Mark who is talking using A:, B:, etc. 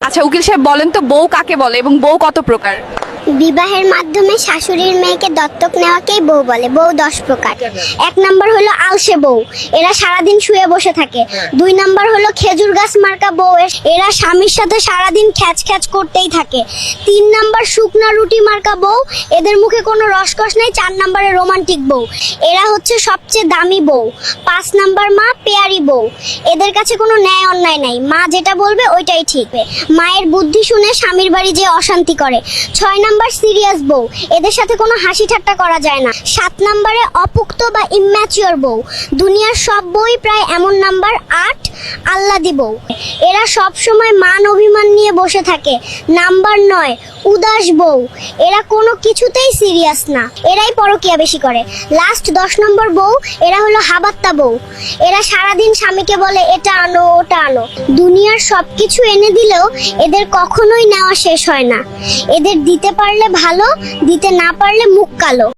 A: আচ্ছা উকিল সাহেব বলেন তো বউ কাকে বলে এবং বউ কত প্রকার?
B: বিবাহের মাধ্যমে শাশুড়ির মেয়েকে দত্তক নেওয়াকেই বউ বলে। বউ 10 প্রকার। 1 নম্বর হলো আলসে বউ, এরা সারাদিন শুয়ে বসে থাকে। 2 নম্বর হলো খেজুর গাছ মার্কা বউ, এরা স্বামীর সাথে সারাদিন খ্যাচ খ্যাচ করতেই থাকে। 3 নম্বর শুকনা রুটি মার্কা বউ, এদের মুখে কোনো রসকস নেই। 4 নম্বরে রোমান্টিক বউ, এরা হচ্ছে সবচেয়ে দামি বউ। 5 নম্বর মা পেয়ারি বউ, এদের কাছে কোনো ন্যায় অন্যায় নাই, মা যেটা বলবে ওইটাই ঠিক। মায়ের বুদ্ধি শুনে স্বামীর বাড়ি যে অশান্তি করে। 6 নম্বর সিরিয়াস বউ, এদের সাথে কোনো হাসি ঠাট্টা করা যায় না। 7 নম্বরে অপুক্ত বা ইম্যাচিওর বউ, দুনিয়ার সব বই প্রায় এমন। নাম্বার 8 আল্লাদি বউ, এরা সব সময় মান অভিমান নিয়ে বসে থাকে। নাম্বার 9 উদাস বউ, এরা কোনো কিছুতেই সিরিয়াস না, এরাই পরকিয়া বেশি করে। লাস্ট 10 নম্বর বউ, এরা হলো হাবাত্তা বউ, এরা সারাদিন স্বামীকে বলে এটা আনো ওটা আনো। দুনিয়ার সবকিছু এনে দিলেও এদের কখনোই নেওয়া শেষ হয় না। এদের দিতে পারলে ভালো, দিতে না পারলে মুখ কালো।